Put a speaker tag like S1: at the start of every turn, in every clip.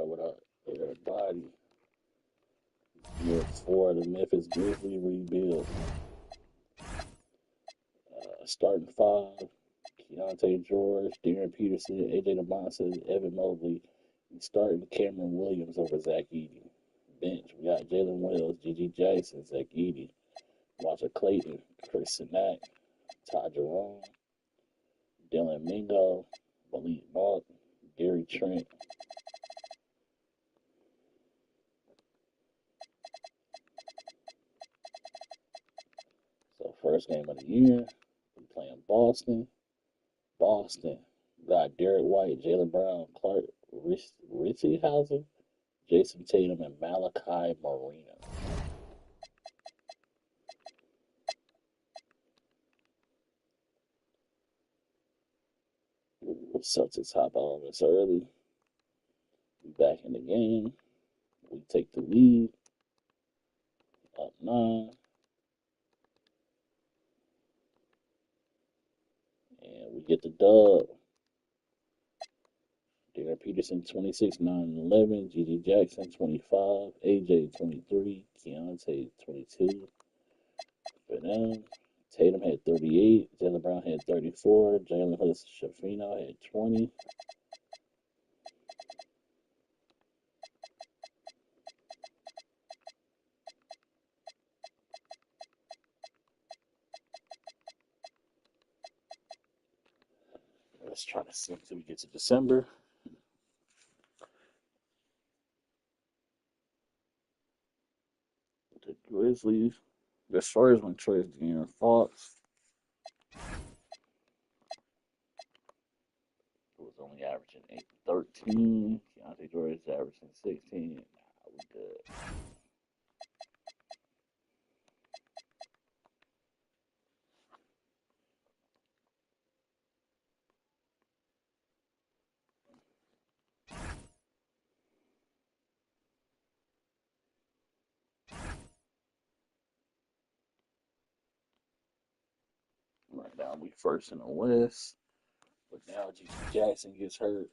S1: with everybody. Year 4 of the Memphis Grizzlies rebuild. Starting five: Keontae George, Darren Peterson, AJ DeMonson, Evan Mobley. And starting Cameron Williams over Zach Edey. Bench: we got Jalen Wells, G.G. Jackson, Zach Edey, Walter Clayton, Chris Sinak, Ty Jerome, Dylan Mingo, Malik Monk, Gary Trent. So first game of the year, we playing Boston. Boston got Derek White, Jalen Brown, Clark Ritziehausen, Jason Tatum, and Malachi Marino. Celtics hop on us early. We back in the game. We take the lead, up 9, and we get the dub. Darren Peterson 26, 9, and 11. G.G. Jackson 25. AJ 23. Keontae 22. For them, Tatum had 38. Jalen Brown had 34. Jalen Shafino had 20. Let's try to see until we get to December. The Grizzlies. As far as when Troy's De'Aaron Fox was only averaging 8 13. Keontae George is averaging 16. Nah, we good. Right now we first in the West. But now G.G. Jackson gets hurt.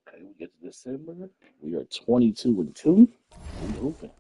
S1: Okay, we get to December. We are 22-2. We moving.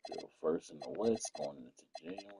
S1: Still first in the West going into January.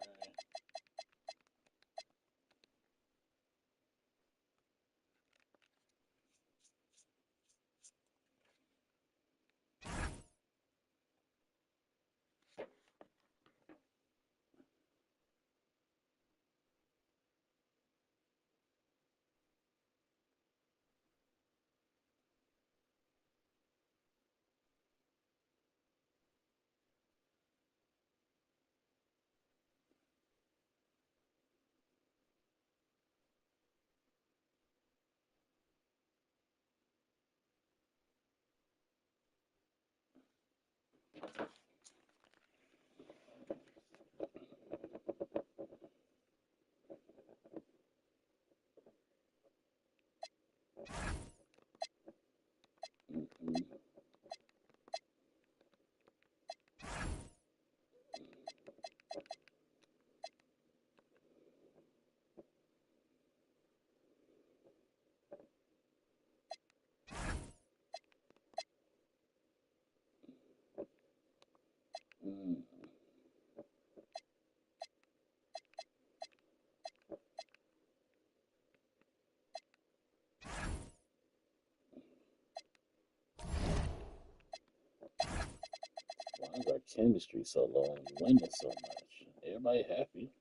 S1: chemistry so low and winning so much? Everybody happy.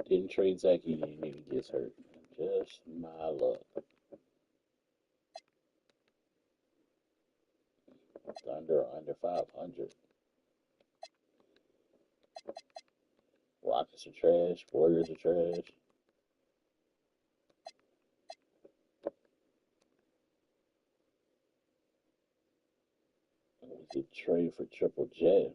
S1: Didn't trade Zach Eaton, he gets hurt. Just my luck. Thunder under 500. Rockets are trash. Warriors are trash. We could trade for Triple J.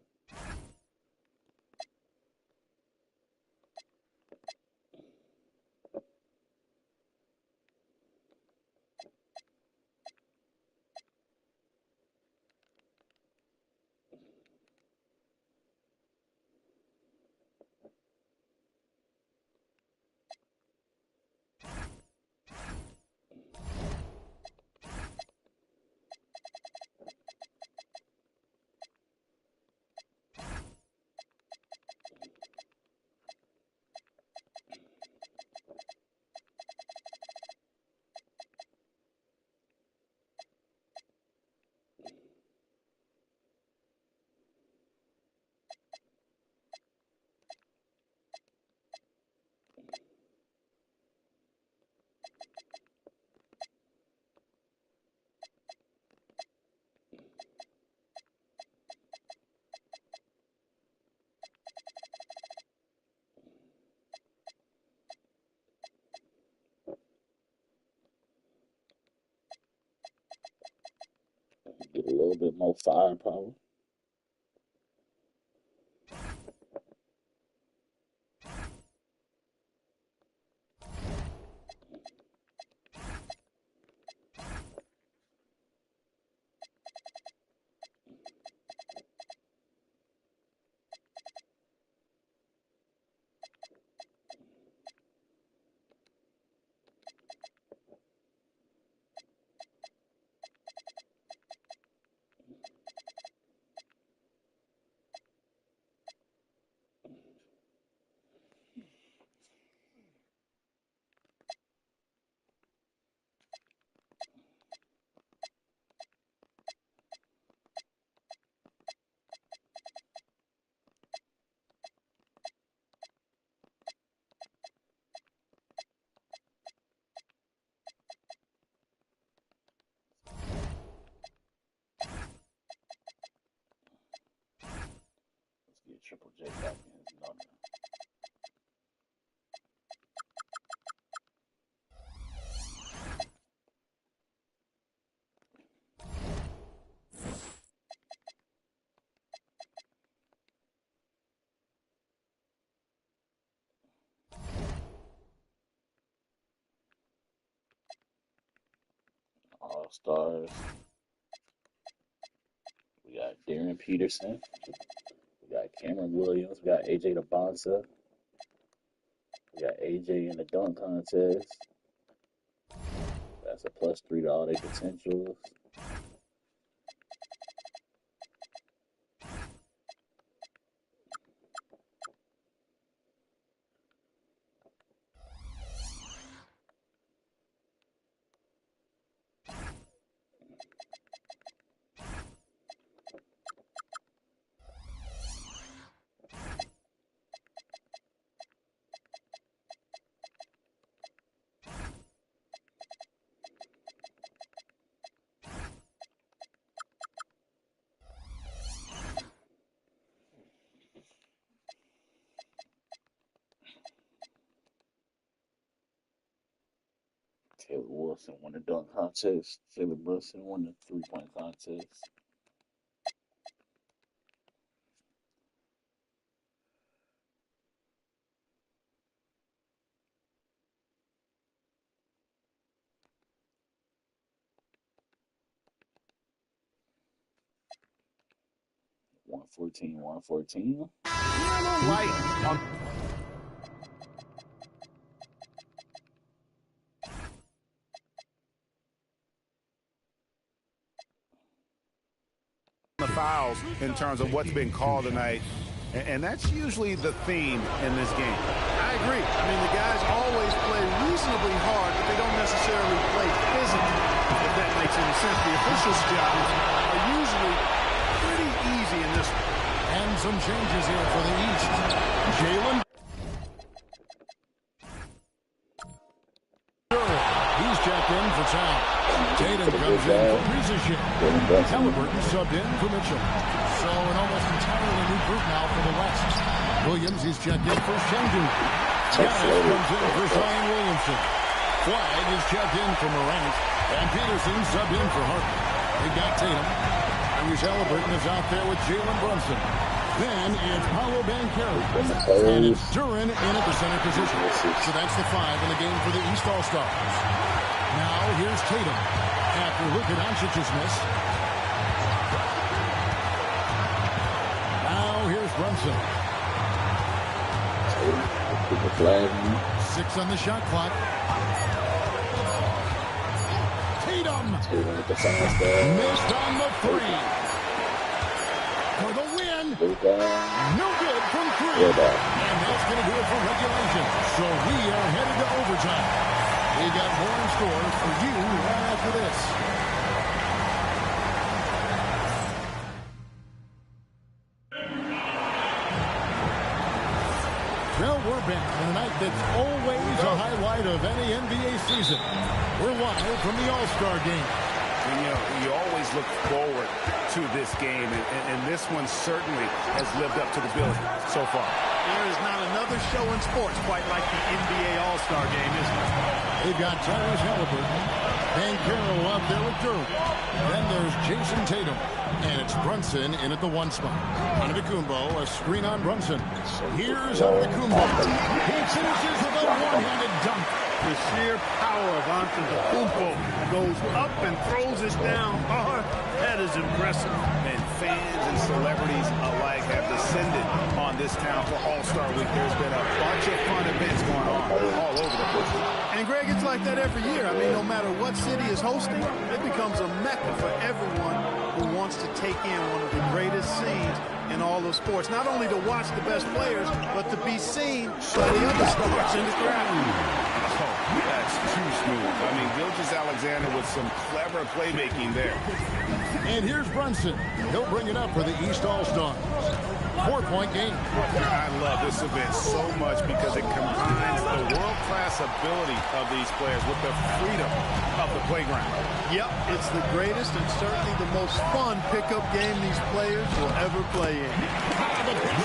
S1: Get a little bit more firepower. Let's get Triple J back in his number. All Stars. We got Darren Peterson. We got Cameron Williams. We got AJ DeBonsa. We got AJ in the dunk contest. That's a +3 to all their potentials. Caleb Wilson won the dunk contest. Jalen Brunson won the three-point contest. One 14.
S2: Light the fouls in terms of what's been called tonight, and that's usually the theme in this game.
S3: I agree. I mean, the guys always play reasonably hard, but they don't necessarily play physically, if that makes any sense. The officials' jobs are usually pretty easy in this one.
S4: And some changes here for the East. Jalen. He's checked in for Chow. Tatum comes in for Precision. Halliburton subbed in for Mitchell. So an almost entirely new group now for the West. Williams, he's checked in for Shengun. Giannis comes in for Zion Williamson. Flag is checked in for Morant. And Peterson subbed in for Harden. They got Tatum. Tyrese Halliburton is out there with Jalen Brunson. Then it's Paolo Banchero. And it's Duran in at the center position. So that's the 5 in the game for the East All-Stars. Now here's Tatum. After Luka Doncic's miss. Now here's Brunson. 6 on the shot clock. Tatum. Missed on the 3. For the win. No good from 3. And that's going to do it for regulation. So we are headed to overtime. We got more in store for you right after this. Well, we're back on a night that's always a highlight of any NBA season. We're live from the All-Star game.
S2: And, you know, you always look forward to this game, and this one certainly has lived up to the billing so far.
S3: There is not another show in sports quite like the NBA All-Star game, is there?
S4: They've got Tyrese Halliburton, Banchero out there with Durant. Then there's Jason Tatum, and it's Brunson in at the 1 spot. Antetokounmpo, a screen on Brunson. Here's Antetokounmpo. He finishes with a one-handed dunk.
S3: The sheer power of Antetokounmpo goes up and throws it down hard. That is impressive.
S2: And fans and celebrities alike have descended on this town for All-Star Week. There's been a bunch of fun events going on all over the place.
S3: And, Greg, it's like that every year. I mean, no matter what city is hosting, it becomes a mecca for everyone who wants to take in one of the greatest scenes in all of sports. Not only to watch the best players, but to be seen by the other stars in the crowd.
S2: Oh, that's too smooth. I mean, Gilgeous-Alexander with some clever playmaking there.
S4: And here's Brunson. He'll bring it up for the East All-Stars. 4-point game.
S2: I love this event so much because it combines the world-class ability of these players with the freedom of the playground.
S3: Yep, it's the greatest and certainly the most fun pickup game these players will ever play in.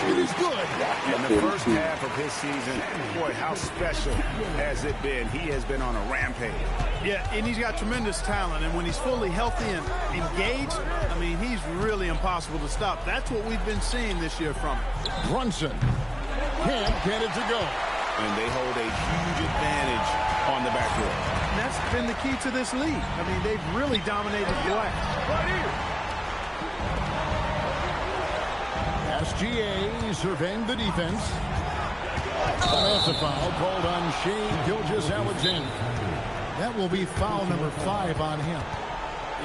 S4: It is good.
S2: In the first half of his season, boy, how special has it been? He has been on a rampage.
S3: Yeah, and he's got tremendous talent, and when he's fully healthy and engaged, I mean, he's really impossible to stop. That's what we've been seeing this year from him.
S4: Brunson can't get it to go.
S2: And they hold a huge advantage on the backcourt.
S3: And that's been the key to this league. I mean, they've really dominated the glass. Right here.
S4: SGA surveying the defense. That's a foul called on Shai Gilgeous-Alexander. That will be foul number 5 on him.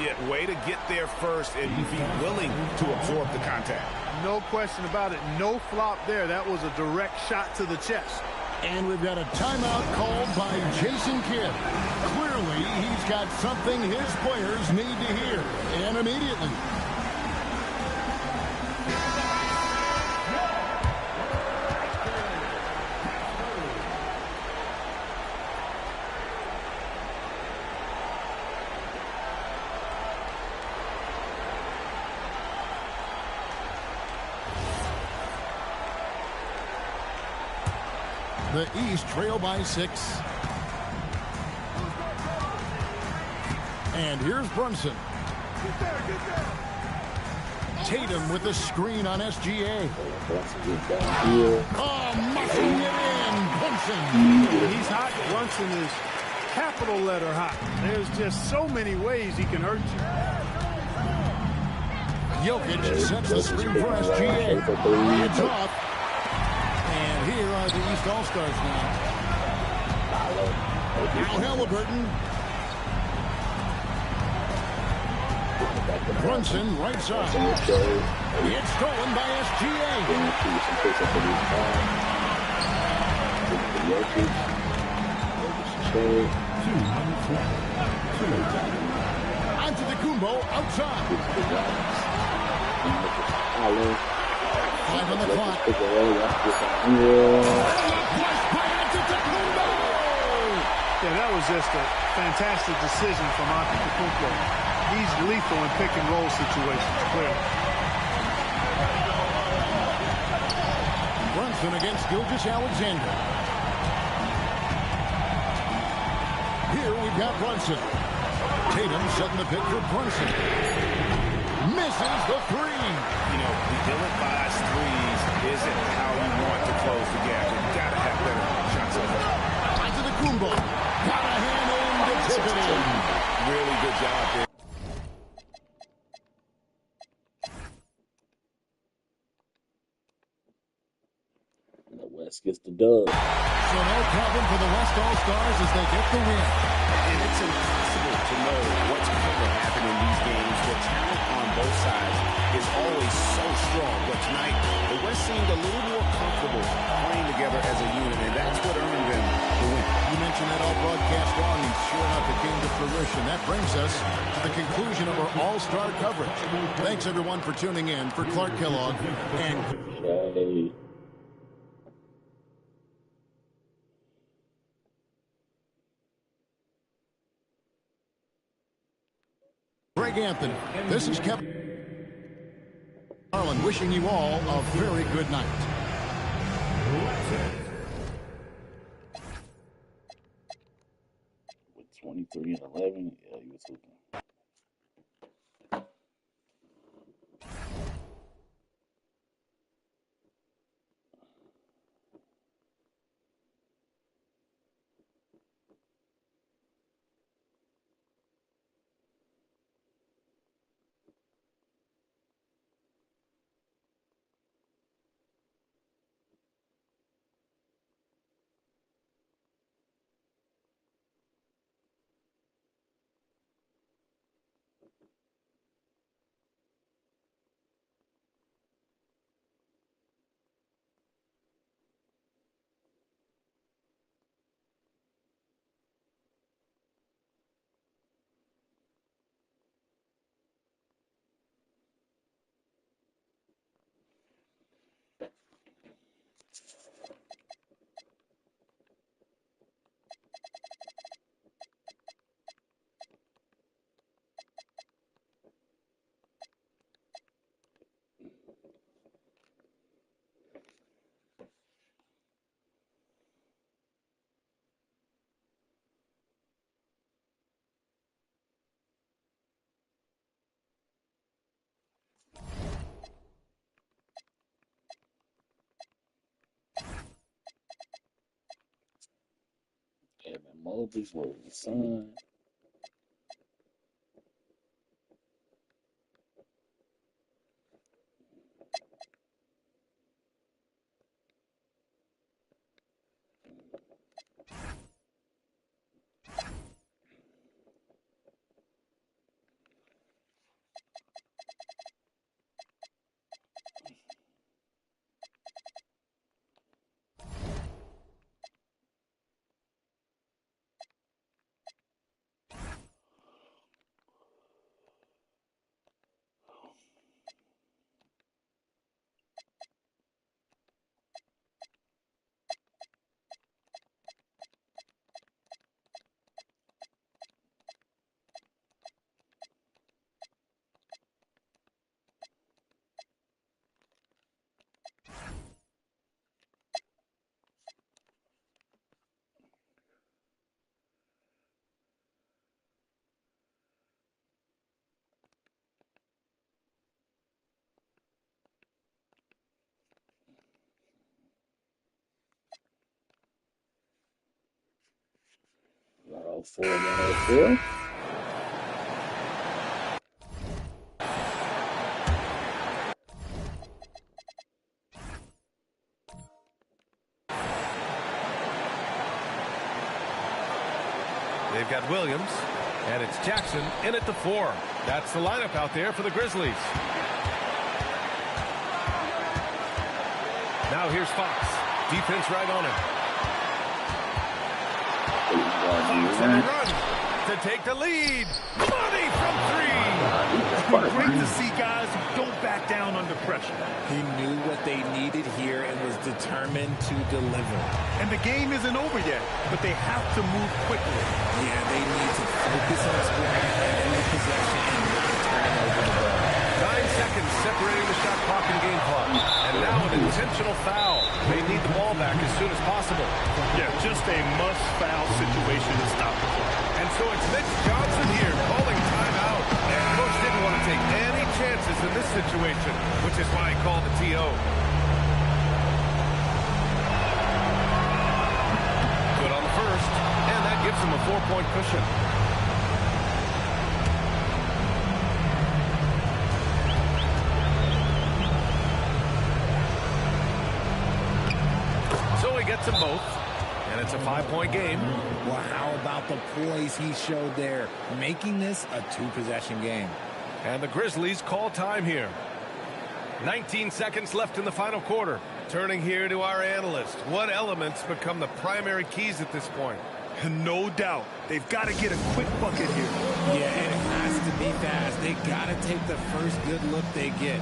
S2: Yeah, way to get there first and be willing to absorb the contact.
S3: No question about it. No flop there. That was a direct shot to the chest.
S4: And we've got a timeout called by Jason Kidd. Clearly, he's got something his players need to hear, and immediately. The East trail by 6. And here's Brunson. Tatum with the screen on SGA. Oh, muffing it in. Brunson.
S3: When he's hot, Brunson is capital letter hot. There's just so many ways he can hurt you.
S4: Jokic sets the screen for SGA. It's off. And here are the East All-Stars now. Now Halliburton. Brunson, right side. It's stolen by SGA. Onto the Kumbo, outside. 5 on the clock.
S3: Yeah, that was just a fantastic decision from Antetokounmpo. He's lethal in pick and roll situations, clearly.
S4: Brunson against Gilgeous-Alexander. Here we've got Brunson. Tatum setting the pick for Brunson. Misses the three.
S2: You know, the ill-advised threes isn't how you want to close the gap. You've got to have better shots on that.
S4: Onto the Kumbo. Got a hand in to tip it in.
S2: Really good job there.
S1: The West gets the dub.
S4: So no problem for the West All-Stars as they get the win.
S2: And it's impossible to know what's going to happen in these games. The talent on both sides is always so strong. But tonight, the West seemed a little more comfortable playing together as a unit, and that's what earned them the win.
S4: You mentioned that all broadcast long, and sure enough, it came to fruition. That brings us to the conclusion of our All-Star coverage. Thanks, everyone, for tuning in. For Clark Kellogg and
S1: Okay.
S4: Greg Anthony, this is Kevin Harlan wishing you all a very good night.
S1: With 23 and 11, yeah, he was hooping. Evan Mobley's where the sun. 104, 104.
S5: They've got Williams, and it's Jackson in at the 4. That's the lineup out there for the Grizzlies. Now here's Fox. Defense right on him. Fox on the run to take the lead. Money from 3.
S3: Great to see guys who don't back down under pressure.
S6: He knew what they needed here and was determined to deliver.
S3: And the game isn't over yet, but they have to move quickly.
S6: Yeah, they need to focus on scoring every possession and not turning over the ball.
S5: 9 seconds separating the shot clock and game clock. And now an intentional foul. They need the ball back as soon as possible.
S3: Yeah, just a must-foul situation to stop the play.
S5: And so it's Mitch Johnson here calling timeout. And coach didn't want to take any chances in this situation, which is why he called the TO. Good on the first, and that gives him a 4-point cushion. So he gets them both, and it's a 5-point game.
S6: Well, how about the poise he showed there, making this a 2-possession game.
S5: And the Grizzlies call time here. 19 seconds left in the final quarter. Turning here to our analyst. What elements become the primary keys at this point?
S3: No doubt. They've got to get a quick bucket here.
S6: Yeah, and it has to be fast. They got to take the first good look they get.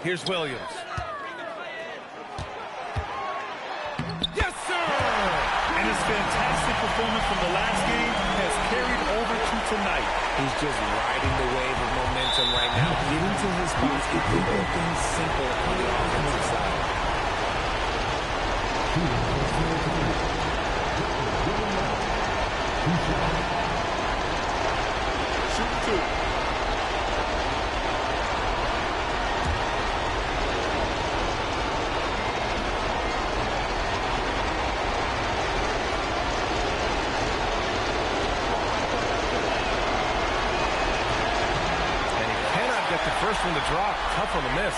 S5: Here's Williams. Yes, sir!
S3: And his fantastic performance from the last game has carried over to tonight.
S6: He's just riding the wave of momentum right now. Getting to his spots, keeping things simple on the offensive side.
S3: Shoot 2.
S5: First one to drop, tough on the miss.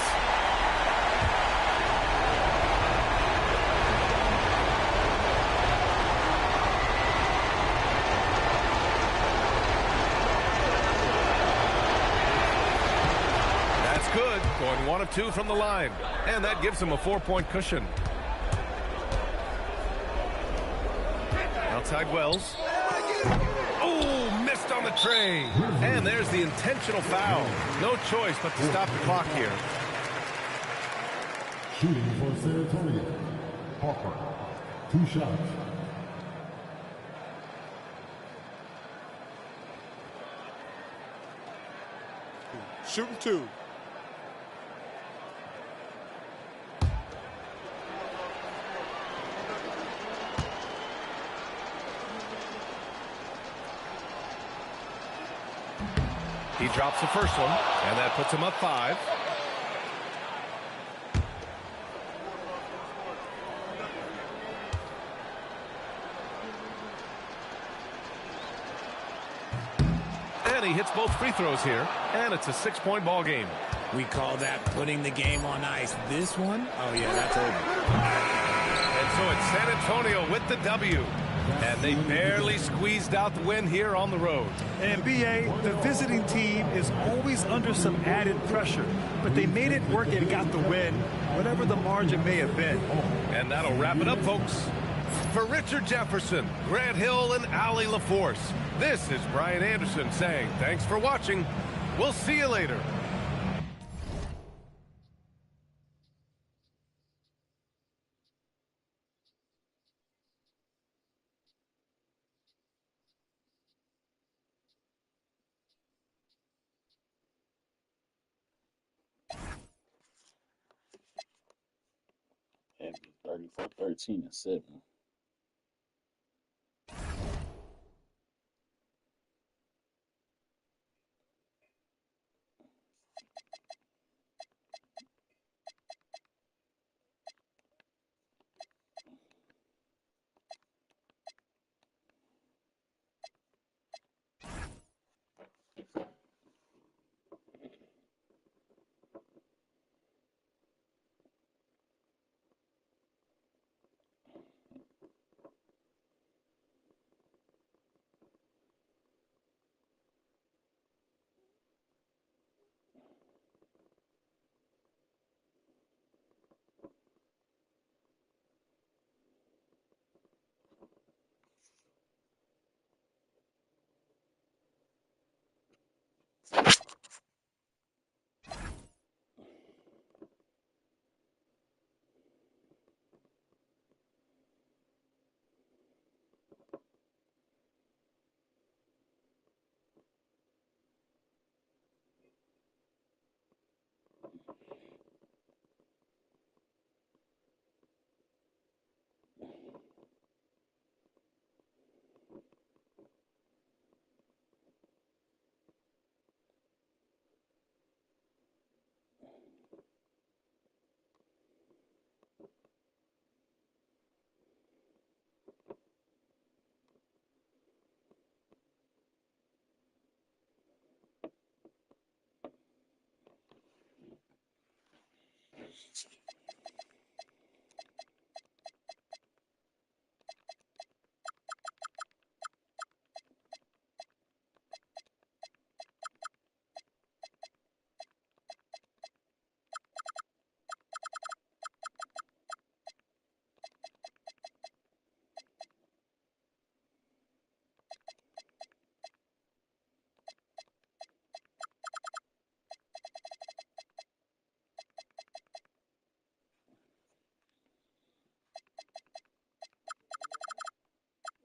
S5: That's good, going 1 of 2 from the line. And that gives him a 4-point cushion. Outside Wells. Oh, missed on the tray. And there's the intentional foul. No choice but to stop the clock here.
S4: Shooting for San Antonio. Parker. 2 shots.
S3: Shooting 2.
S5: He drops the first one, and that puts him up 5. And he hits both free throws here, and it's a 6-point ball game.
S6: We call that putting the game on ice. This one, oh yeah, that's over.
S5: And so it's San Antonio with the W. And they barely squeezed out the win here on the road.
S3: And B.A., the visiting team is always under some added pressure, but they made it work and got the win, whatever the margin may have been.
S5: And that'll wrap it up, folks. For Richard Jefferson, Grant Hill, and Allie LaForce, this is Brian Anderson saying thanks for watching. We'll see you later.
S1: 34, 13, and 7.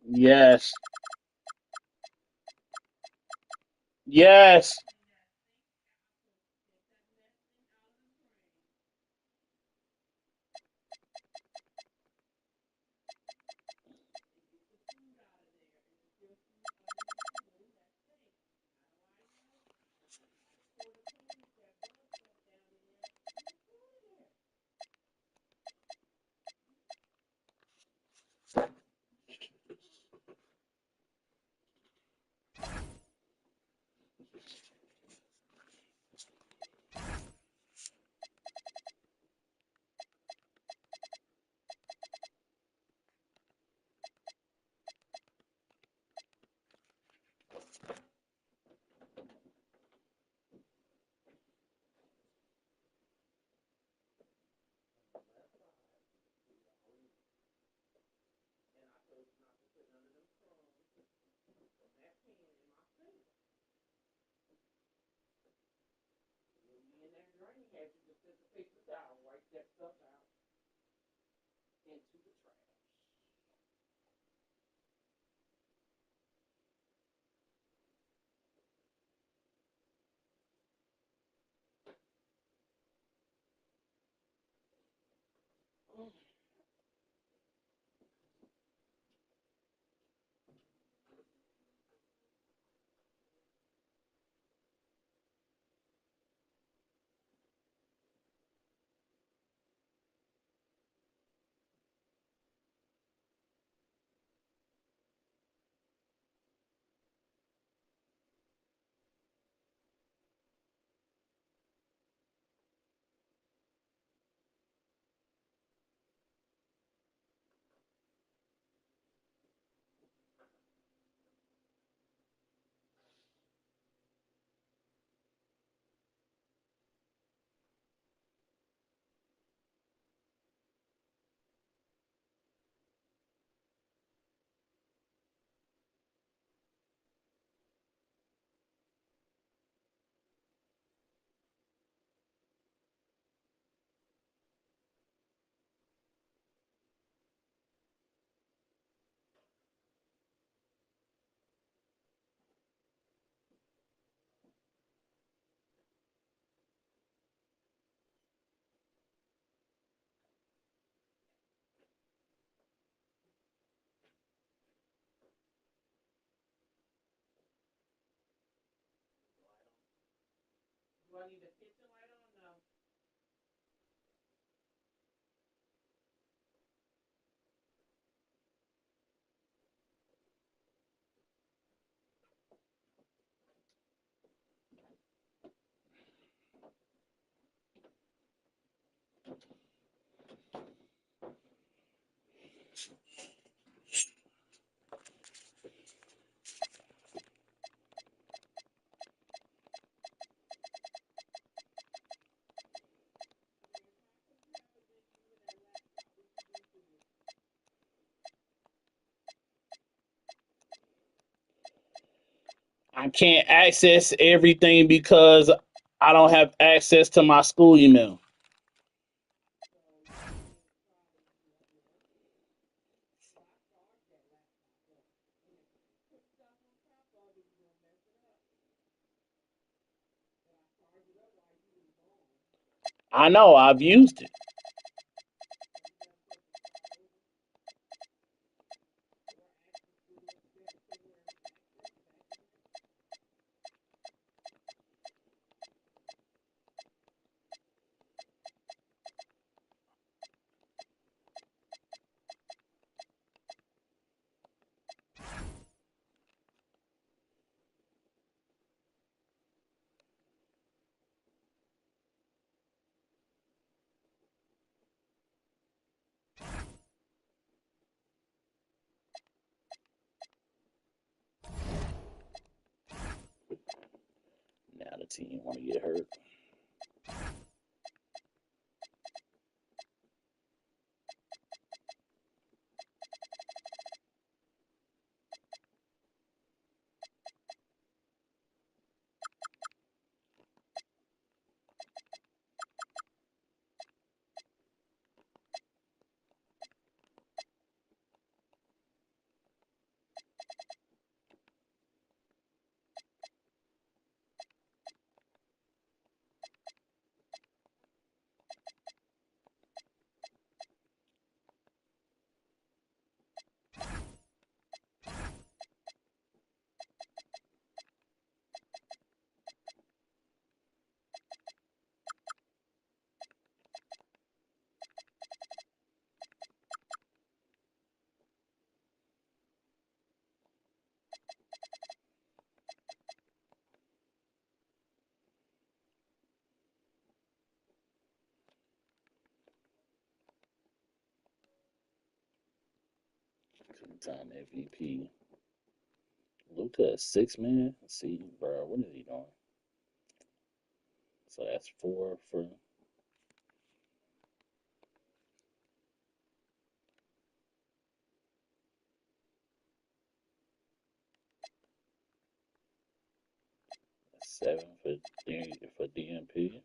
S1: Yes. Yes. I can't access everything because I don't have access to my school email. I know, I've used it. Now the team want to get hurt. Time MVP. Luka, 6 man. Let's see, bro, what is he doing? So that's 4 for. That's 7 for DMP.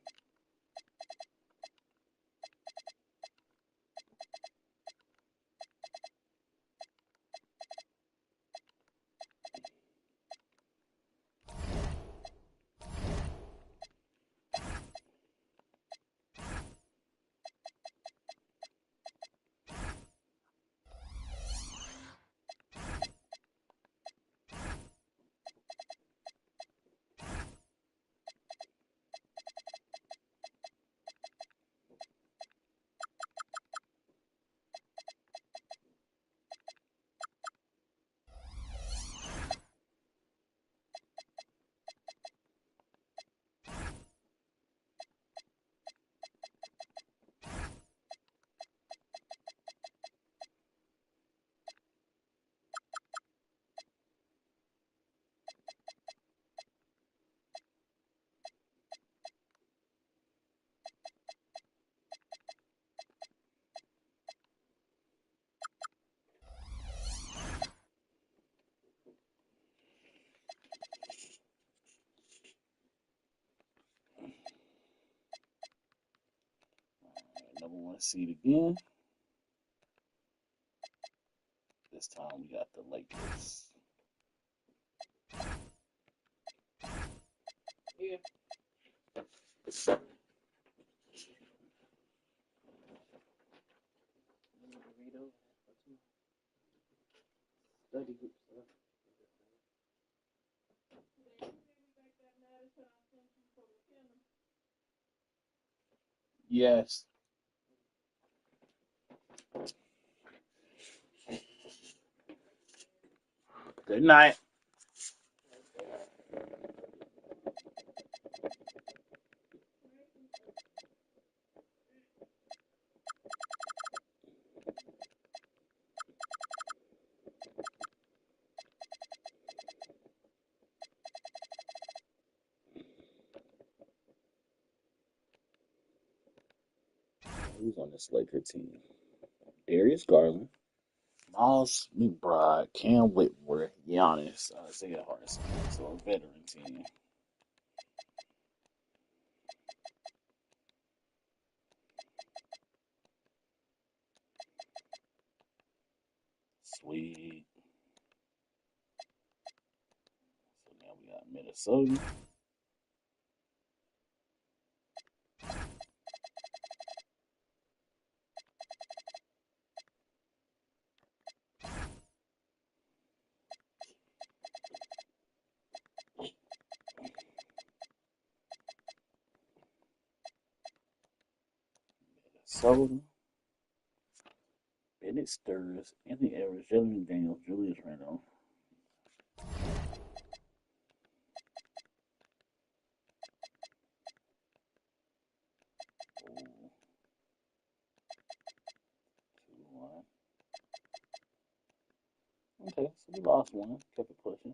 S1: #1 seed again. This time we got the Lakers. Yeah. Study group stuff. Yes. Good night. Who's on this Laker team? Darius Garland, Miles McBride, Cam Whitworth, Giannis, Isaiah Harrison. So a veteran team. Sweet. So now we got Minnesota. Minnesota. Bennett Stirs, Anthony Edwards, Jalen Daniels, Julius Randle. Ooh, 2-1. Okay, so we lost one. Kept it pushing.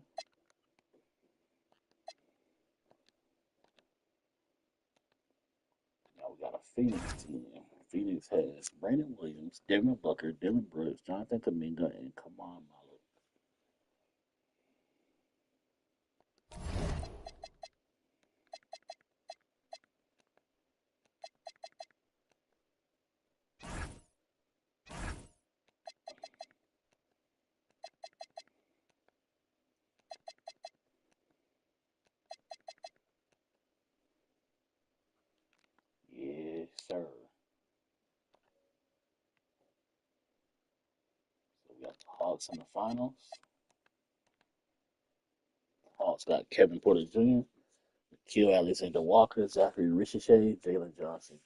S1: Now we got a Phoenix team. Phoenix has Brandon Williams, Devin Booker, Dylan Brooks, Jonathan Kaminga, and Kaman Malik. Yes, sir. So we got the Hawks in the finals. Hawks got Kevin Porter Jr., Q Alexander Walker, Zachary Ricochet, Jalen Johnson